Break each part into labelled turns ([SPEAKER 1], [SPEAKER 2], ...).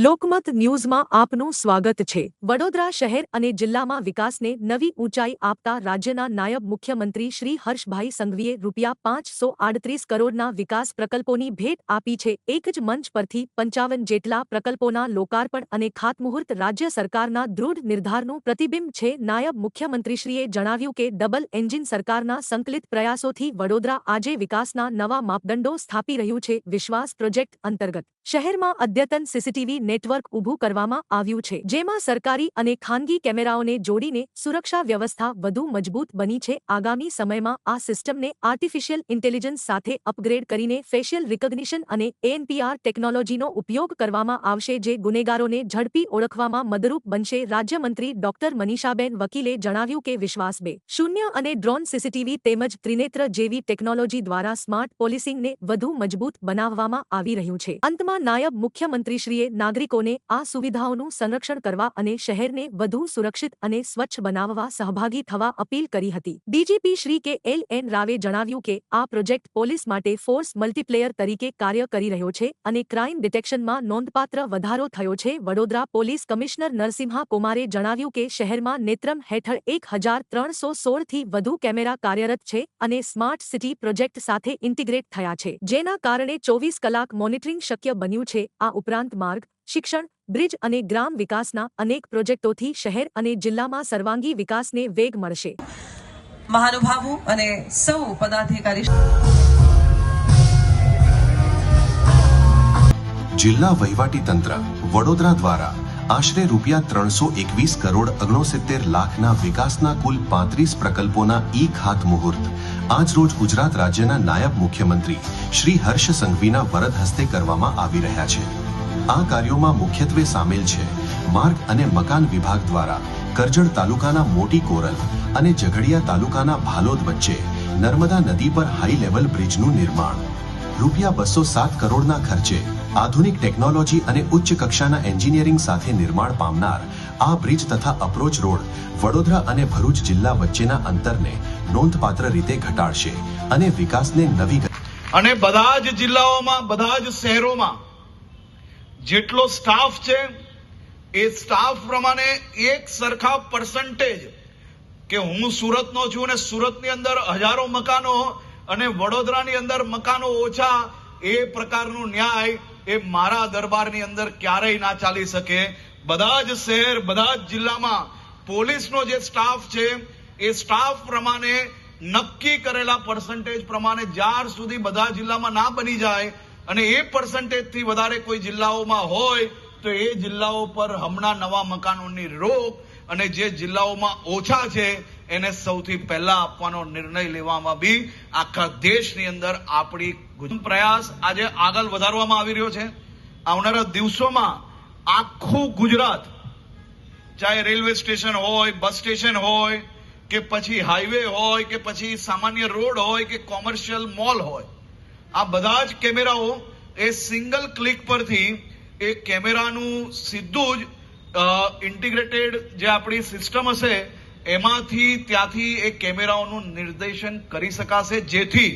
[SPEAKER 1] લોકમત ન્યૂઝમાં આપનું સ્વાગત છે। વડોદરા શહેર અને જિલ્લામાં વિકાસને નવી ઊંચાઈ આપતા રાજ્યના નાયબ મુખ્યમંત્રી શ્રી હર્ષભાઈ સંઘવીએ ₹538 કરોડના વિકાસ પ્રકલ્પોની ભેટ આપી છે। એક જ મંચ પરથી 55 જેટલા પ્રકલ્પોના લોકાર્પણ અને ખાતમુહૂર્ત રાજ્ય સરકારના દૃઢ નિર્ધારનું પ્રતિબિંબ છે। નાયબ મુખ્યમંત્રીશ્રીએ જણાવ્યું કે ડબલ એન્જિન સરકારના સંકલિત પ્રયાસોથી વડોદરા આજે વિકાસના નવા માપદંડો સ્થાપી રહ્યું છે। વિશ્વાસ પ્રોજેક્ટ અંતર્ગત શહેરમાં અદ્યતન સીસીટીવી નેટવર્ક ઊભું કરવામાં આવ્યું છે, જેમાં સરકારી અને ખાનગી કેમેરાઓને જોડીને સુરક્ષા વ્યવસ્થા વધુ મજબૂત બની છે। આગામી સમયમાં આ સિસ્ટમને આર્ટિફિશિયલ ઇન્ટેલિજન્સ સાથે અપગ્રેડ કરીને ફેશિયલ રિકગ્નિશન અને એનપીઆર ટેકનોલોજીનો ઉપયોગ કરવામાં આવશે, જે ગુનેગારોને ઝડપી ઓળખવામાં મદદરૂપ બનશે। રાજ્યમંત્રી ડોક્ટર મનીષાબેન વકીલે જણાવ્યું કે વિશ્વાસ 2.0 અને ડ્રોન સીસીટીવી તેમજ ત્રિનેત્ર જેવી ટેકનોલોજી દ્વારા સ્માર્ટ પોલીસિંગને વધુ મજબૂત બનાવવામાં આવી રહ્યું છે। અંતમાં નાયબ મુખ્યમંત્રીશ્રીએ નાગરિકોને આ સુવિધાઓનું સંરક્ષણ કરવા અને શહેરને વધુ સુરક્ષિત અને સ્વચ્છ બનાવવા સહભાગી થવા અપીલ કરી હતી। ડીજીપી શ્રી કે.એલ.એન. રાવે જણાવ્યું કે આ પ્રોજેક્ટ પોલીસ માટે ફોર્સ મલ્ટીપ્લેયર તરીકે કાર્ય કરી રહ્યો છે અને ક્રાઇમ ડિટેક્શનમાં નોંધપાત્ર વધારો થયો છે। વડોદરા પોલીસ કમિશનર નરસિંહા કુમારે જણાવ્યું કે શહેરમાં નેત્રમ હેઠળ 1316થી વધુ કેમેરા કાર્યરત છે અને સ્માર્ટ સિટી પ્રોજેક્ટ સાથે ઇન્ટિગ્રેટ થયા છે, જેના કારણે 24 કલાક મોનિટરિંગ શક્ય બન્યું છે। આ ઉપરાંત માર્ગ, શિક્ષણ, બ્રિજ અને ગ્રામ વિકાસના અનેક પ્રોજેક્ટોથી શહેર અને જિલ્લામાં સર્વાંગી વિકાસને વેગ મળશે।
[SPEAKER 2] મહાનુભાવો અને સૌ પદાધિકારી
[SPEAKER 3] જિલ્લા વહીવટી તંત્ર વડોદરા દ્વારા આશરે ₹321 કરોડ 69 લાખના વિકાસના કુલ 35 પ્રકલ્પોના ખાતમુહૂર્ત આજરોજ ગુજરાત રાજ્યના નાયબ મુખ્યમંત્રી શ્રી હર્ષ સંઘવીના વરદ હસ્તે કરવામાં આવી રહ્યા છે। આ કાર્યોમાં મુખ્યત્વે સામેલ છે માર્ગ અને મકાન વિભાગ દ્વારા કરજણ તાલુકાના મોટી કોરલ અને ઝઘડિયા તાલુકાના ભાલોદ વચ્ચે નર્મદા નદી પર હાઈ લેવલ બ્રિજનું નિર્માણ, ₹207 કરોડના ખર્ચે આધુનિક ટેકનોલોજી અને ઉચ્ચ કક્ષાના એન્જિનિયરિંગ સાથે નિર્માણ પામનાર આ બ્રિજ તથા અપ્રોચ રોડ વડોદરા અને ભરૂચ જિલ્લા વચ્ચેના અંતરને નોંધપાત્ર રીતે ઘટાડશે અને વિકાસને નવી
[SPEAKER 4] અને બધા જ જિલ્લાઓમાં, બધા જ શહેરોમાં જેટલો સ્ટાફ છે એ સ્ટાફ પ્રમાણે એક સરખા પર્સન્ટેજ કે હું સુરતનો છું અને સુરતની અંદર હજારો મકાનો અને વડોદરાની અંદર મકાનો ઓછા, એ પ્રકારનું ન્યાય એ મારા દરબારની અંદર ક્યારેય ના ચાલી શકે। બધા જ શહેર, બધા જ જિલ્લામાં પોલીસનો જે સ્ટાફ છે એ સ્ટાફ પ્રમાણે નક્કી કરેલા પર્સન્ટેજ પ્રમાણે જ્યાર સુધી બધા જિલ્લામાં ના બની જાય અને એ પર્સન્ટેજથી વધારે કોઈ જિલ્લાઓમાં હોય તો એ જિલ્લાઓ પર હમણાં નવા મકાનોની રોક અને જે જિલ્લાઓમાં ઓછા છે એને સૌથી પહેલા આપવાનો નિર્ણય લેવામાં બી આખા દેશની અંદર આપણી પ્રયાસ આજે આગળ વધારવામાં આવી રહ્યો છે। આવનારા દિવસોમાં આખું ગુજરાત, ચાહે રેલવે સ્ટેશન હોય, બસ સ્ટેશન હોય કે પછી હાઈવે હોય કે પછી સામાન્ય રોડ હોય કે કોમર્શિયલ મોલ હોય, આ બધા જ કેમેરાઓ એ સિંગલ ક્લિક પરથી એ કેમેરાનું સીધું જ ઇન્ટિગ્રેટેડ જે આપણી સિસ્ટમ હશે એમાંથી ત્યાંથી એ કેમેરાઓનું નિર્દેશન કરી શકાશે, જેથી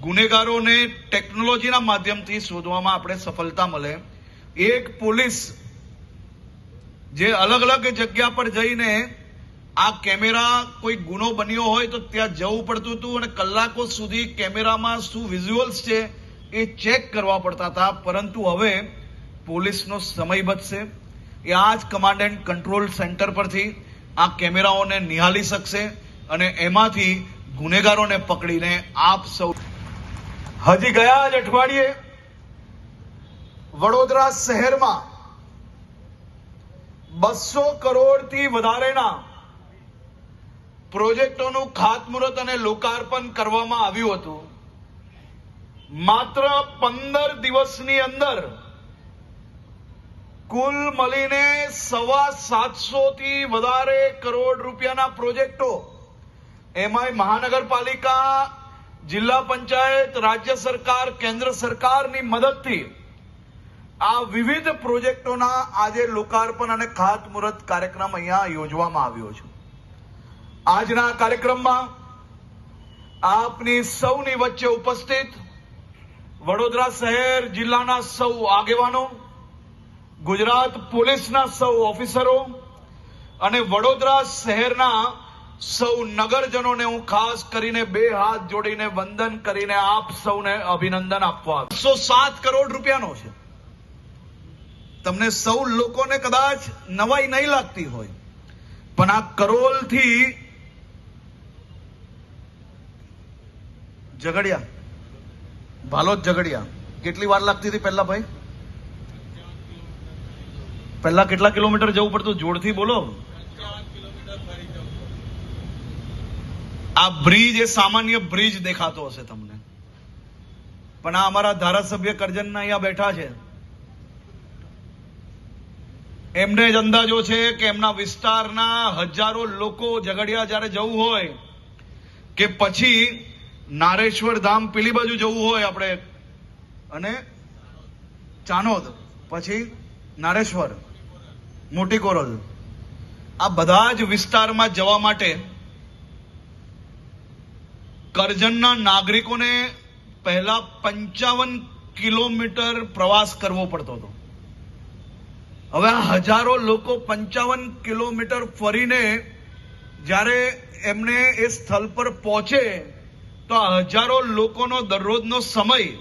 [SPEAKER 4] ગુનેગારોને ટેકનોલોજીના માધ્યમથી શોધવામાં આપણે સફળતા મળે। એક પોલીસ જે અલગ અલગ જગ્યા પર જઈને આ કેમેરા કોઈ ગુનો બન્યો હોય તો ત્યાં જવું પડતું હતું અને કલાકો સુધી કેમેરામાં શું વિઝ્યુઅલ્સ છે એ ચેક કરવા પડતા હતા, પરંતુ હવે પોલીસનો સમય બચશે। એ આ જ કમાન્ડ એન્ડ કંટ્રોલ સેન્ટર પરથી આ કેમેરાઓને નિહાળી શકશે અને એમાંથી ગુનેગારોને પકડીને આપ સૌ હજી ગયા જ અઠવાડિયે વડોદરા શહેરમાં 200 કરોડથી વધારેના પ્રોજેક્ટોનું ખાતમુહૂર્ત અને લોકાર્પણ કરવામાં આવ્યું હતું। માત્ર 15 દિવસની અંદર કુલ મળીને 750થી વધારે કરોડ રૂપિયાના પ્રોજેક્ટો, એમાંય મહાનગરપાલિકા, જિલ્લા પંચાયત, રાજ્ય સરકાર, કેન્દ્ર સરકારની મદદથી આ વિવિધ પ્રોજેક્ટોના આજે લોકાર્પણ અને ખાતમુહૂર્ત કાર્યક્રમ અહીંયા યોજવામાં આવ્યો છે। આજના કાર્યક્રમમાં આપની સૌની વચ્ચે ઉપસ્થિત વડોદરા શહેર જિલ્લાના સૌ આગેવાનો, ગુજરાત પોલીસના સૌ ઓફિસરો અને વડોદરા શહેરના સૌ નગરજનોને હું ખાસ કરીને બે હાથ જોડીને વંદન કરીને આપ સૌને અભિનંદન આપવા 107 કરોડ રૂપિયાનો છે. તમને સૌ લોકોને કદાચ નવાઈ નહીં લાગતી હોય, પણ આ કરોલથી ઝઘડિયા, ભાલોદ ઝઘડિયા કેટલી વાર લાગતી હતી પહેલા? ભાઈ પહેલા કેટલા કિલોમીટર જવું પડતું? જોરથી બોલો. આ બ્રિજ એ સામાન્ય બ્રિજ દેખાતો હશે તમને, પણ આ અમારા ધારાસભ્ય કરજણના અહીંયા બેઠા છે, એમને જ અંદાજો છે કે એમના વિસ્તારના હજારો લોકો ઝઘડિયા જ્યારે જવું હોય કે પછી નારેશ્વર ધામ પેલી બાજુ જવું હોય આપણે, અને ચાનોદ, પછી નારેશ્વર, મોટી કોરલ, આ બધા જ વિસ્તારમાં જવા માટે કરજણના નાગરિકોને પહેલા 55 કિલોમીટર પ્રવાસ કરવો પડતો હતો. હવે આ હજારો લોકો 55 કિલોમીટર ફરીને જ્યારે એમને એ સ્થળ પર પહોંચે તો આ હજારો લોકોનો દરરોજનો સમય,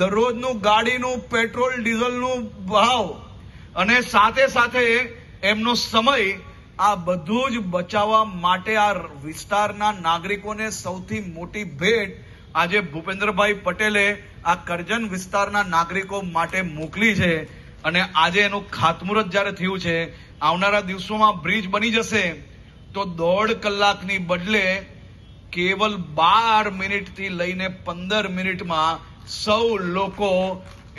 [SPEAKER 4] દરરોજનું ગાડીનું પેટ્રોલ ડીઝલનું ભાવ અને સાથે સાથે એમનો સમય, આ બધું જ બચાવવા માટે આ વિસ્તારના નાગરિકોને સૌથી મોટી ભેટ આજે ભૂપેન્દ્રભાઈ પટેલે આ કરજણ વિસ્તારના નાગરિકો માટે મોકલી છે. અને આજે એનું ખાતમુહૂર્ત જ્યારે થયું છે, આવનારા દિવસોમાં બ્રિજ બની જશે તો 1.5 કલાકની બદલે કેવલ 12 મિનિટથી લઈને 15 મિનિટમાં સૌ લોકો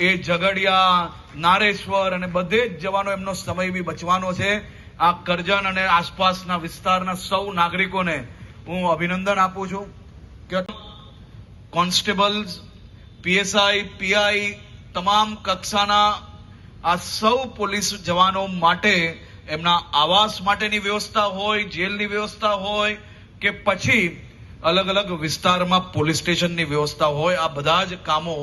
[SPEAKER 4] એ ઝઘડિયા, નારેશ્વર અને બધે જ જવાનો એમનો સમય બી બચવાનો છે. આ કરજણ અને આસપાસના વિસ્તારના સૌ નાગરિકોને હું અભિનંદન આપું છું કે કોન્સ્ટેબલ્સ, પીએસઆઈ, પીઆઈ, તમામ કક્ષાના આ સૌ પોલીસ જવાનો માટે એમના આવાસ માટેની વ્યવસ્થા હોય, જેલની વ્યવસ્થા હોય કે પછી અલગ અલગ વિસ્તારમાં પોલીસ સ્ટેશનની વ્યવસ્થા હોય, આ બધા જ કામો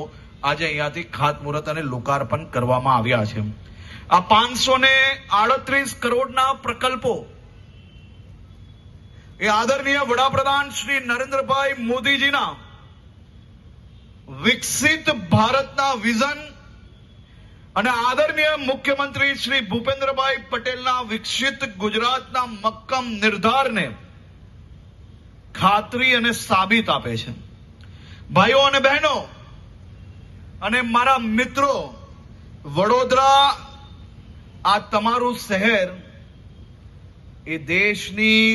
[SPEAKER 4] આજે અહીંયાથી ખાતમુહૂર્ત અને લોકાર્પણ કરવામાં આવ્યા છે. આ 538 કરોડના પ્રકલ્પો એ આદરણીય વડાપ્રધાન શ્રી નરેન્દ્રભાઈ મોદીજીના વિકસિત ભારતના વિઝન અને આદરણીય મુખ્યમંત્રી શ્રી ભૂપેન્દ્રભાઈ પટેલના વિકસિત ગુજરાતના મક્કમ નિર્ધારને ખાતરી અને સાબિત આપે છે. ભાઈઓ અને બહેનો અને મારા મિત્રો, વડોદરા આ તમારું શહેર એ દેશની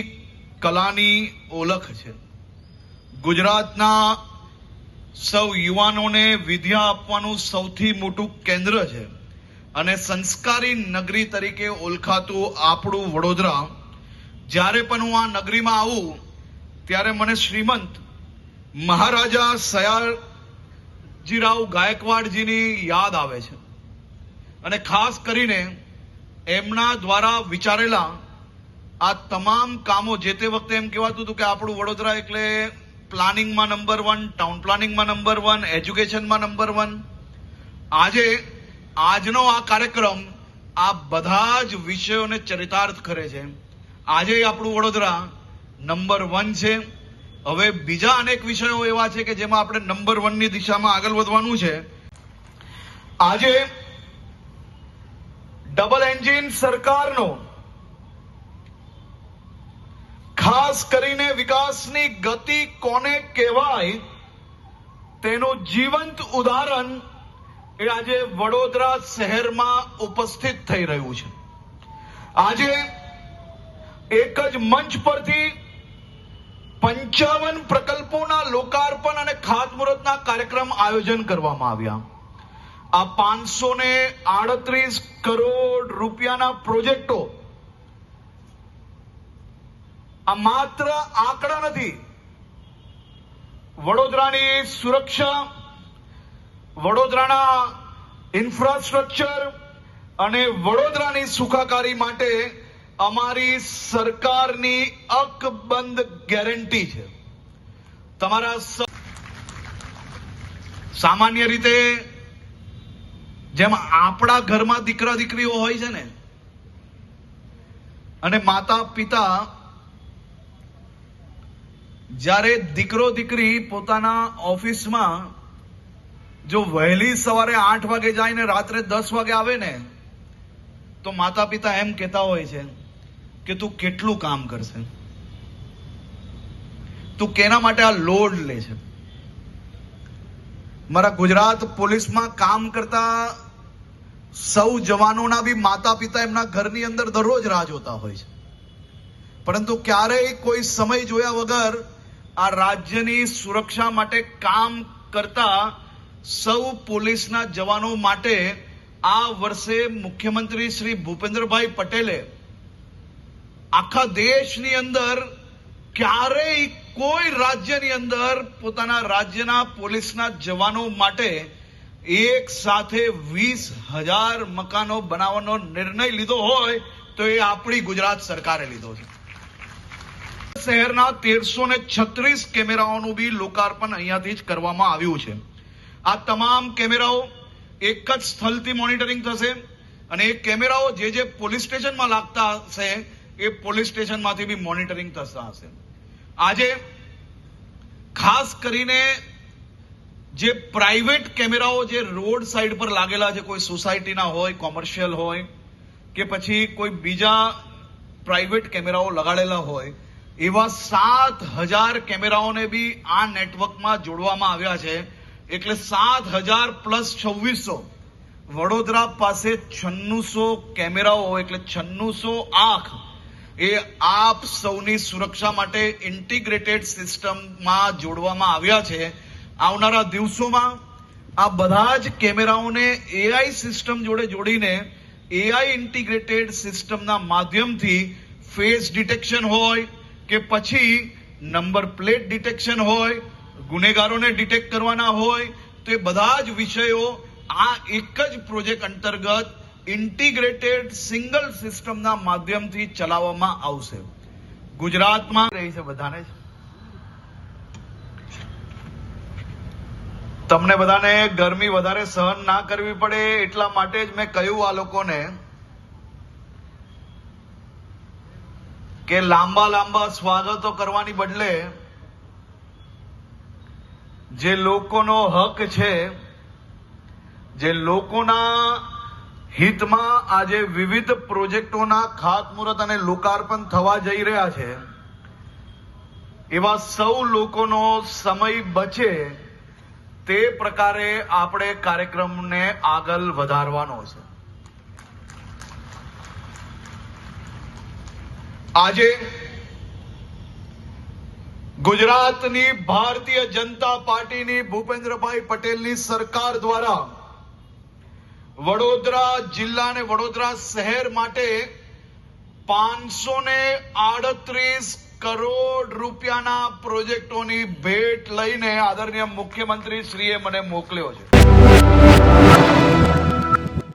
[SPEAKER 4] કલાની ઓળખ છે. ગુજરાતના સૌ યુવાનોને વિદ્યા આપવાનું સૌથી મોટું કેન્દ્ર છે અને સંસ્કારી નગરી તરીકે ઓળખાતું આપણું વડોદરા, જ્યારે પણ હું આ નગરીમાં આવું ત્યારે મને શ્રીમંત મહારાજા સયાજીરાવ ગાયકવાડજીની યાદ આવે છે. અને ખાસ કરીને એમના દ્વારા વિચારેલા આ તમામ કામો, જે તે વખતે એમ કહેવાતું હતું કે આપણું વડોદરા એટલે પ્લાનિંગમાં નંબર 1, ટાઉન પ્લાનિંગમાં નંબર 1, એજ્યુકેશનમાં નંબર 1. આજે આજનો આ કાર્યક્રમ આ બધા જ વિષયોને ચરિતાર્થ કરે છે. આજે આપણું વડોદરા નંબર 1 છે. હવે બીજા અનેક વિષયો એવા છે કે જેમાં આપણે નંબર 1 ની દિશામાં આગળ વધવાનું છે. આજે ડબલ એન્જિન સરકારનો ખાસ કરીને વિકાસની ગતિ કોને કહેવાય તેનું જીવંત ઉદાહરણ એ આજે વડોદરા શહેરમાં ઉપસ્થિત થઈ રહ્યું છે. આજે એક જ મંચ પરથી 55 પ્રકલ્પોના લોકાર્પણ અને ખાતમુહૂર્તના કાર્યક્રમ આયોજન કરવામાં આવ્યા. આ 538 કરોડ રૂપિયાના પ્રોજેક્ટો આ માત્ર આંકડા નથી. વડોદરાની સુરક્ષા, વડોદરાના ઇન્ફ્રાસ્ટ્રક્ચર અને વડોદરાની સુખાકારી માટે અમારી સરકારની અકબંધ ગેરંટી છે. તમારા સામાન્ય રીતે જેમ આપણા ઘરમાં દીકરા દીકરીઓ હોય છે ને, અને માતા પિતા જ્યારે દીકરો દીકરી પોતાના ઓફિસમાં જો વહેલી સવારે 8 વાગે જાય ને રાત્રે 10 વાગે આવે ને, તો માતા પિતા એમ કહેતા હોય છે કે તું કેટલું કામ કરશે, તું કેના માટે આ લોડ લે છે. મારા ગુજરાત પોલીસમાં કામ કરતા સૌ જવાનોના બી માતા પિતા એમના ઘરની અંદર દરરોજ રાહ જોતા હોય છે, પરંતુ ક્યારેય કોઈ સમય જોયા વગર આ રાજ્યની સુરક્ષા માટે કામ કરતા સૌ પોલીસના જવાનો માટે આ વર્ષે મુખ્યમંત્રી શ્રી ભૂપેન્દ્રભાઈ પટેલે આખા દેશની અંદર ક્યારેય કોઈ રાજ્યની અંદર પોતાના રાજ્યના પોલીસના જવાનો માટે એક સાથે 20,000 મકાનો બનાવવાનો નિર્ણય લીધો હોય તો એ આપણી ગુજરાત સરકારે લીધો છે. શહેરના 1336 કેમેરાઓનું બી લોકાર્પણ અહીંયાથી જ કરવામાં આવ્યું છે. આ તમામ કેમેરાઓ એક જ સ્થળથી મોનિટરિંગ થશે અને એ કેમેરાઓ જે પોલીસ સ્ટેશનમાં લાગતા હશે એ પોલીસ સ્ટેશનમાંથી બી મોનિટરિંગ થતા હશે. આજે ખાસ કરીને જે પ્રાઇવેટ કેમેરાઓ જે રોડ સાઈડ પર લાગેલા છે, કોઈ સોસાયટીના હોય, કોમર્શિયલ હોય કે પછી કોઈ બીજા પ્રાઇવેટ કેમેરાઓ લગાડેલા હોય, એવા 7,000 કેમેરાઓને બી આ નેટવર્કમાં જોડવામાં આવ્યા છે. એટલે 7,000 પ્લસ 2600, વડોદરા પાસે 9600 કેમેરાઓ એટલે 9600 આંખ એ આપ સૌની સુરક્ષા માટે ઇન્ટિગ્રેટેડ સિસ્ટમમાં જોડવામાં આવ્યા છે. આવનારા દિવસોમાં આ બધા જ કેમેરાઓને એઆઈ સિસ્ટમ જોડે જોડીને એઆઈ ઇન્ટિગ્રેટેડ સિસ્ટમના માધ્યમથી ફેસ ડિટેક્શન હોય કે પછી નંબર પ્લેટ ડિટેક્શન હોય, ગુનેગારોને ડિટેક્ટ કરવાના હોય, તો એ બધા જ વિષયો આ એક જ પ્રોજેક્ટ અંતર્ગત ઇન્ટિગ્રેટેડ સિંગલ સિસ્ટમના માધ્યમથી ચલાવવામાં આવશે. ગુજરાતમાં રહી છે બધાને જ. તમને બધાને ગરમી વધારે સહન ના કરવી પડે એટલા માટે જ મેં કહ્યું આ લોકોને કે લાંબા સ્વાગતો કરવાની બદલે જે લોકોનો હક છે, જે લોકોના હિતમાં આજે વિવિધ પ્રોજેક્ટોના ખાતમુહૂર્ત અને લોકાર્પણ થવા જઈ રહ્યા છે, એવા સૌ લોકોનો સમય બચે તે પ્રકારે આપણે કાર્યક્રમને આગળ વધારવાનો છે. આજે ગુજરાતની ભારતીય જનતા પાર્ટીની ભૂપેન્દ્રભાઈ પટેલની સરકાર દ્વારા વડોદરા જિલ્લા અને વડોદરા શહેર માટે 538 કરોડ રૂપિયાના પ્રોજેક્ટોની ભેટ લઈને આદરણીય મુખ્યમંત્રી શ્રીએ મને મોકલ્યો છે.